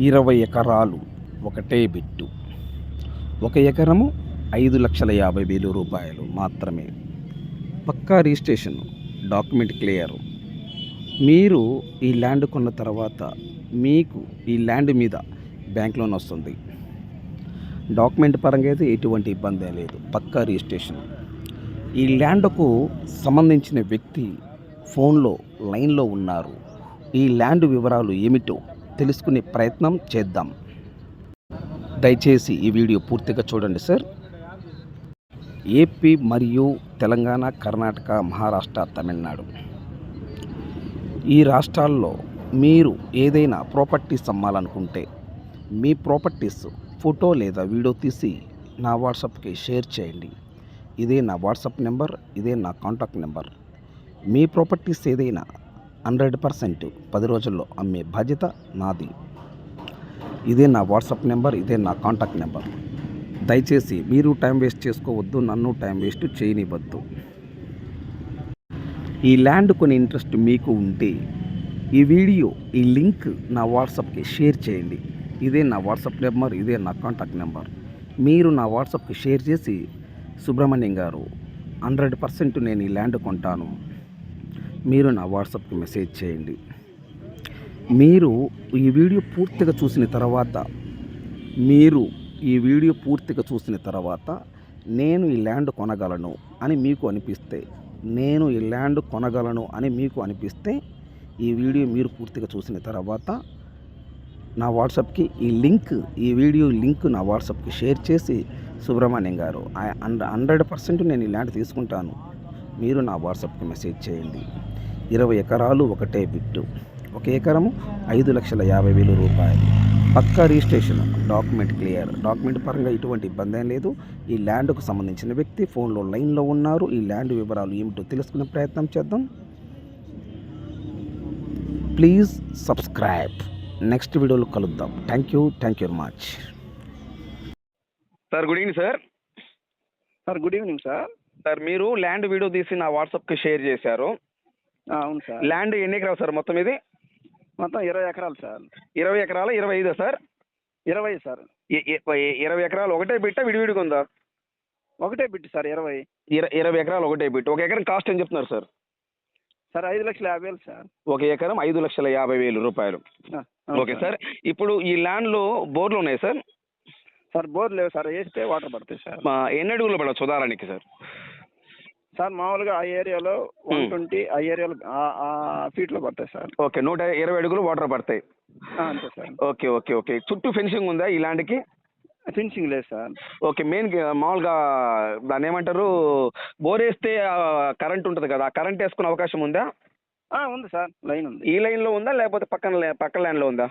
20 ఎకరాలు ఒకటే బిట్టు. 1 ఎకరము 5,50,000 రూపాయలు మాత్రమే. పక్కా రిజిస్ట్రేషన్, డాక్యుమెంట్ క్లియర్. మీరు ఈ ల్యాండ్ కొన్న తర్వాత మీకు ఈ ల్యాండ్ మీద బ్యాంక్ లోన్ వస్తుంది. డాక్యుమెంట్ పరంగా అయితే ఎటువంటి ఇబ్బంది లేదు. పక్కా రిజిస్ట్రేషన్. ఈ ల్యాండ్కు సంబంధించిన వ్యక్తి ఫోన్లో లైన్లో ఉన్నారు. ఈ ల్యాండ్ వివరాలు ఏమిటో తెలుసుకునే ప్రయత్నం చేద్దాం. దయచేసి ఈ వీడియో పూర్తిగా చూడండి సార్. ఏపీ మరియు తెలంగాణ, కర్ణాటక, మహారాష్ట్ర, తమిళనాడు ఈ రాష్ట్రాల్లో మీరు ఏదైనా ప్రాపర్టీస్ అమ్మాలనుకుంటే మీ ప్రాపర్టీస్ ఫోటో లేదా వీడియో తీసి నా వాట్సాప్కి షేర్ చేయండి. ఇదే నా వాట్సాప్ నెంబర్, ఇదే నా కాంటాక్ట్ నెంబర్. మీ ప్రాపర్టీస్ ఏదైనా 100% 10 రోజుల్లో అమ్మే బాధ్యత నాది. ఇదే నా వాట్సాప్ నెంబర్, ఇదే నా కాంటాక్ట్ నెంబర్. దయచేసి మీరు టైం వేస్ట్ చేసుకోవద్దు, నన్ను టైం వేస్ట్ చేయనివ్వద్దు. ఈ ల్యాండ్ కొని ఇంట్రెస్ట్ మీకు ఉంటే ఈ వీడియో, ఈ లింక్ నా వాట్సాప్కి షేర్ చేయండి. ఇదే నా వాట్సాప్ నెంబర్, ఇదే నా కాంటాక్ట్ నెంబర్. మీరు నా వాట్సాప్కి షేర్ చేసి, సుబ్రహ్మణ్యం గారు 100% నేను ఈ ల్యాండ్ కొంటాను, మీరు నా వాట్సాప్కి మెసేజ్ చేయండి. మీరు ఈ వీడియో పూర్తిగా చూసిన తర్వాత నేను ఈ ల్యాండ్ కొనగలను అని మీకు అనిపిస్తే ఈ వీడియో మీరు పూర్తిగా చూసిన తర్వాత నా వాట్సాప్కి ఈ వీడియో లింక్ నా వాట్సాప్కి షేర్ చేసి, సుబ్రహ్మణ్యం గారు 100% నేను ఈ ల్యాండ్ తీసుకుంటాను, మీరు నా వాట్సాప్కి మెసేజ్ చేయండి. 20 ఎకరాలు ఒకటే బిట్టు. 1 ఎకరము 5,50,000 రూపాయలు. పక్కా రిజిస్ట్రేషన్, డాక్యుమెంట్ క్లియర్. డాక్యుమెంట్ పరంగా ఎటువంటి ఇబ్బంది ఏం లేదు. ఈ ల్యాండ్కు సంబంధించిన వ్యక్తి ఫోన్లో లైన్లో ఉన్నారు. ఈ ల్యాండ్ వివరాలు ఏమిటో తెలుసుకునే ప్రయత్నం చేద్దాం. Please subscribe. నెక్స్ట్ వీడియోలో కలుద్దాం. Thank you very much. Sir good evening sir. Good evening sir. Sir మీరు ల్యాండ్ వీడియో తీసి నా వాట్సాప్కి షేర్ చేశారు. అవును సార్. ల్యాండ్ ఎన్ని ఎకరాలు సార్ మొత్తం ఇది? మొత్తం 20 ఎకరాలు సార్. 20 ఎకరాలు 25 సార్? 20 సార్. 20 ఎకరాలు ఒకటే బిట్ట విడివిడిగా ఉందా? ఒకటే బిట్ సార్. 20 ఎకరాలు ఒకటే బిట్. 1 ఎకరం కాస్ట్ ఏం చెప్తున్నారు సార్? Sir 5,50,000 sir. 1 ఎకరం 5,50,000 రూపాయలు. Okay sir. ఇప్పుడు ఈ ల్యాండ్లో బోర్లు ఉన్నాయి సార్? సార్ బోర్ లేవు సార్, వేస్తే వాటర్ పడతాయి సార్. ఎన్ని అడుగులు పడవచ్చు ఉదాహరణకి సార్? సార్ మామూలుగా ఆ ఏరియాలో 120, ఆ ఏరియాలో ఆ ఫీట్లో పడతాయి సార్. ఓకే, 120 అడుగులు వాటర్ పడతాయి. అంతే సార్. ఓకే. చుట్టూ ఫెన్సింగ్ ఉందా ఈ ల్యాండ్కి? ఫినిషింగ్ లేదు సార్. ఓకే, మెయిన్ మామూలుగా దాన్ని ఏమంటారు, బోర్ వేస్తే కరెంట్ ఉంటుంది కదా, కరెంట్ వేసుకునే అవకాశం ఉందా? ఉంది సార్, లైన్ ఉంది. ఈ లైన్లో ఉందా లేకపోతే పక్క ల్యాండ్లో ఉందా?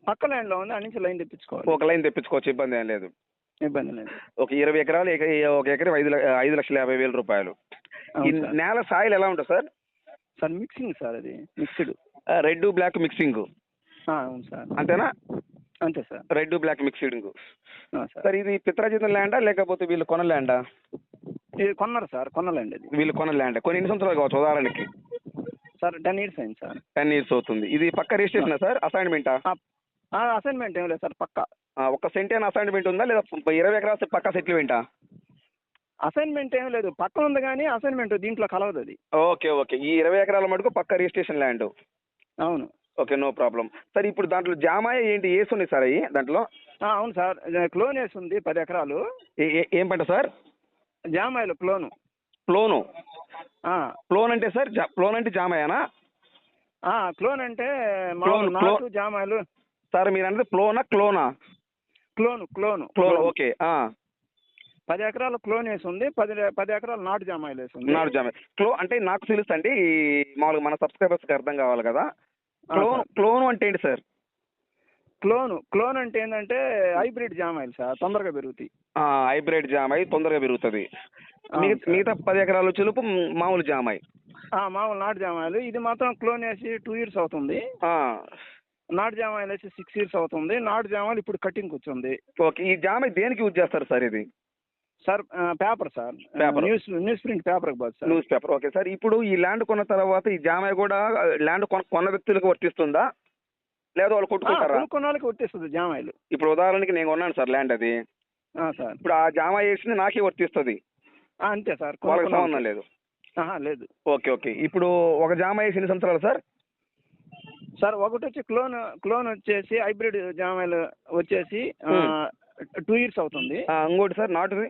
పక్క లైన్లో ఉంది, అన్ని నుంచి లైన్ తెప్పించుకోవాలి. ఒక లైన్ తెప్పించుకోవచ్చు, ఇబ్బంది ఏం లేదు. ఇబ్బంది లేదు. ఒక 20 ఎకరాలు 1 ఎకరం 5,50,000 రూపాయలు. ఈ నేల సాయిల్ ఎలా ఉంటుంది సార్? సార్ మిక్సింగ్ సార్, అది మిక్స్డ్. Red black mixing. అవును సార్. అంతేనా? అంతే sir. Red black mixing. Sir sir ఇది పిత్రాజితం ల్యాండా లేకపోతే వీళ్ళు కొన ల్యాండా? ఇది కొన్నారు సార్, కొనాలండి. ఇది వీళ్ళు కొన ల్యాండ్. కొన్ని ఎన్ని సంవత్సరాలు కావచ్చు ఉదాహరణకి? సార్ 10 years అయింది సార్. 10 years అవుతుంది. ఇది పక్క రిజిస్ట్రేషనా సార్, అసైన్మెంటా? అసైన్మెంట్ ఏం లేదు సార్, పక్క. ఒక సెంట్ అయినా అసైన్మెంట్ ఉందా లేదా 20 ఎకరాలు పక్క సెటిల్మెంటా? అసైన్మెంట్ ఏం లేదు, పక్క ఉంది కానీ అసైన్మెంట్ దీంట్లో కలవదు అది. ఓకే. ఈ 20 ఎకరాల మటుకు పక్క రిజిస్ట్రేషన్ ల్యాండ్. అవును. Okay, no problem sir. ఇప్పుడు దాంట్లో జామాయ ఏంటి వేసి ఉన్నాయి సార్ అవి దాంట్లో? అవును సార్, క్లోన్ వేసి ఉంది 10 ఎకరాలు. ఏం పంట సార్? జామాయిలు క్లోను. ప్లోన్ అంటే సార్, ప్లోన్ అంటే జామాయనా? క్లోన్ అంటే నాటు జామాయిలు సార్. మీరు అంటే క్లోనా? క్లోను. ఓకే. 10 ఎకరాలు క్లోన్ వేసి ఉంది, 10 ఎకరాలు నాటు జామాయిలు వేసి ఉంది. నాటు జామాయి అంటే నాకు తెలుసు అండి, మామూలుగా మన సబ్స్క్రైబర్స్కి అర్థం కావాలి కదా. క్లోన్ అంటే ఏంటి సార్? క్లోన్ అంటే ఏంటంటే హైబ్రిడ్ జామాయిలు సార్, తొందరగా పెరుగుతాయి. హైబ్రిడ్ జామాయి తొందరగా పెరుగుతుంది. మిగతా 10 ఎకరాలు చెలుపు మామూలు జామాయి. మామూలు నాటు జామాయిలు. ఇది మాత్రం క్లోన్ వేసి 2 years అవుతుంది. నాటు జామాయిలు వేసి 6 years అవుతుంది. నాటు జామాయిలు ఇప్పుడు కటింగ్ వచ్చింది. ఓకే, ఈ జామాయి దేనికి యూజ్ చేస్తారు సార్ ఇది? Sir paper sir, news print paper కాదు sir, news paper. Okay sir. ఇప్పుడు ఈ ల్యాండ్ కొన్న తర్వాత ఈ జామాయి కూడా ల్యాండ్ కొన్న వ్యక్తులకు వర్తిస్తుందా? లేదా వాళ్ళు కొట్టుకుంటారా? కొనుక్కున్న వాళ్ళకి వర్తిస్తుంది జామాయిలు. ఇప్పుడు ఉదాహరణకి నేను కొన్నాను సార్ ల్యాండ్ అది, సార్ ఇప్పుడు ఆ జామా వేసింది నాకే వర్తిస్తుంది, అంతే సార్. వాళ్ళకి సంబంధం లేదు. లేదు. Okay okay. ఇప్పుడు ఒక జామా వేసి ఎన్ని సంవత్సరాలు సార్? సార్ ఒకటి వచ్చి క్లోన్ వచ్చేసి హైబ్రిడ్ జామాయిలు వచ్చేసి 2 years అవుతుంది. ఇంకోటి సార్ నాటుది?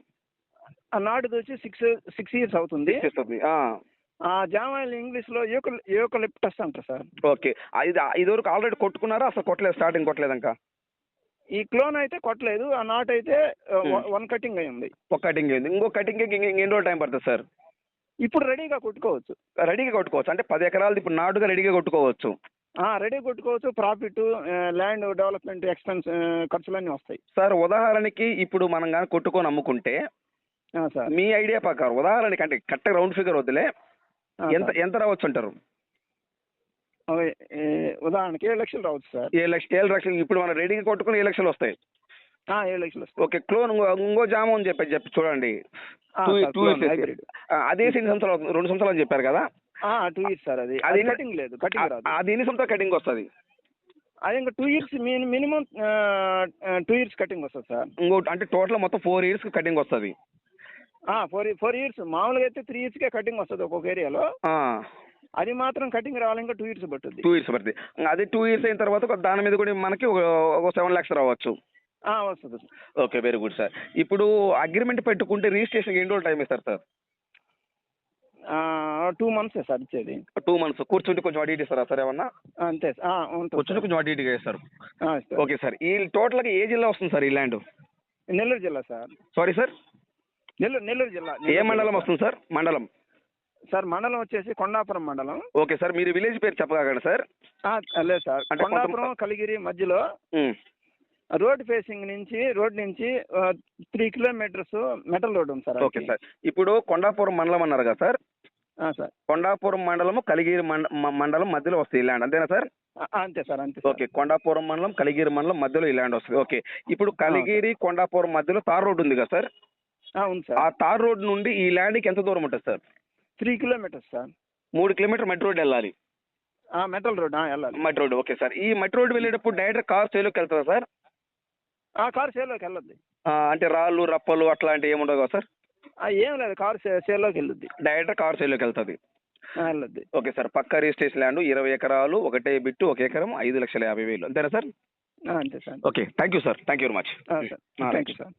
నాటుది వచ్చి 6 years అవుతుంది. జామాయిలు ఇంగ్లీష్లో యూకలిప్టస్ అంటారు సార్. ఓకే. ఇదివరకు ఆల్రెడీ కొట్టుకున్నారా? అసలు కొట్టలేదు, స్టార్టింగ్ కొట్టలేదు ఇంకా? ఈ క్లోన్ అయితే కొట్టలేదు, ఆ నాటు అయితే 1 cutting అయింది. ఒక కటింగ్ అయింది. ఇంకో కటింగ్కి ఎన్ని రోజులు టైం పడుతుంది సార్? ఇప్పుడు రెడీగా కొట్టుకోవచ్చు. రెడీగా కొట్టుకోవచ్చు అంటే 10 ఎకరాలది ఇప్పుడు నాటుగా రెడీగా కొట్టుకోవచ్చు. రెడీ కొట్టుకోవచ్చు. ప్రాఫిట్, ల్యాండ్ డెవలప్మెంట్ ఎక్స్పెన్స్ ఖర్చులన్నీ వస్తాయి సార్. ఉదాహరణకి ఇప్పుడు మనం కానీ కొట్టుకొని అమ్ముకుంటే సార్, మీ ఐడియా ప్రకారం ఉదాహరణకి అంటే కరెక్ట్ రౌండ్ ఫిగర్ వద్దులే, ఎంత రావచ్చు అంటారు? ఉదాహరణకి 7 లక్షలు రావచ్చు సార్. 7 లక్షలు ఇప్పుడు మనం రెడీగా కొట్టుకుని 7 లక్షలు వస్తాయి. 7 లక్షలు వస్తాయి. ఓకే. క్లోన్ ఇంకో జామ అని చెప్పి చూడండి, 2 years. అదే 2 సంవత్సరాలు అని చెప్పారు కదా? 2 years సార్. అది కటింగ్ లేదు, కటింగ్ రాదు. అది ఎన్ని సంవత్సరాలు కటింగ్ వస్తుంది? అది ఇంకా 2 years మినిమం 2 years కటింగ్ వస్తుంది సార్. ఇంకోటి అంటే టోటల్ మొత్తం 4 years కటింగ్ వస్తుంది. 4 years. మామూలుగా అయితే 3 yearsకే కటింగ్ వస్తుంది ఒక్కొక్క ఏరియాలో. అది మాత్రం కటింగ్ రావాలంటే 2 years పడుతుంది. 2 years పడుతుంది. అది 2 years అయిన తర్వాత దాని మీద కూడా మనకి ఒక 7 lakhs రావచ్చు. వస్తుంది. Okay, very good sir. ఇప్పుడు అగ్రిమెంట్ పెట్టుకుంటే రిజిస్ట్రేషన్ ఎన్ని రోజులు టైం ఇస్తారు సార్? 2 months సార్ ఇచ్చేది. 2 months. కూర్చుంటే కొంచెం అడిగి ఇస్తారా సార్ ఏమన్నా? అంతే. కూర్చుంటే కొంచెం అడిగి ఇస్తారు. సార్. Okay sir. ఈ టోటల్గా ఏ జిల్లా వస్తుంది సార్ ఈ ల్యాండ్? నెల్లూరు జిల్లా సార్. Sorry sir? నెల్లూరు జిల్లా. ఏ మండలం వస్తుంది సార్? మండలం సార్ మండలం వచ్చేసి కొండాపురం మండలం. Okay sir. మీరు విలేజ్ పేరు చెప్పగలరా సార్? లేదు సార్, అంటే కొండాపురం కలిగిరి మధ్యలో రోడ్ నుంచి 3 kilometers మెటల్ రోడ్ ఉంది సార్. Okay sir. ఇప్పుడు కొండాపురం మండలం అన్నారు కదా సార్? సార్, కొండాపురం మండలం కలిగిరి మండలం మధ్యలో వస్తుంది ఈ ల్యాండ్, అంతేనా సార్? అంతే సార్, అంతే. ఓకే. కొండాపురం మండలం కలిగిరి మండలం మధ్యలో ఈ ల్యాండ్ వస్తుంది. ఓకే. ఇప్పుడు కలిగిరి కొండాపురం మధ్యలో తార్ రోడ్ ఉంది కదా సార్? అవును సార్. ఆ తార్ రోడ్ నుండి ఈ ల్యాండ్కి ఎంత దూరం ఉంటుంది సార్? 3 kilometers sir. 3 kilometers మట్టి రోడ్ వెళ్ళాలి. మెటల్ రోడ్ వెళ్ళాలి. మట్టి రోడ్. Okay sir. ఈ మట్టి రోడ్ వెళ్ళేటప్పుడు డైరెక్ట్ కార్ సేలోకి వెళ్తుందా సార్? కారు సేల్లోకి వెళ్ళొద్ది. అంటే రాళ్ళు రప్పలు అట్లాంటివి ఏముండవు కదా సార్? ఏం లేదు, కారు సేల్లోకి వెళ్ళొద్ది. డైరెక్ట్ కార్ సేల్లోకి వెళ్తుంది. వెళ్ళొద్ది. Okay sir. పక్కా రిజిస్ట్రేషన్ ల్యాండ్ 20 ఎకరాలు, ఒకటే బిట్టు, 1 ఎకరం 5,50,000 అంతేనా సార్? అంతే sir. Okay. Thank you sir. Thank you very much. Sir, thank you sir.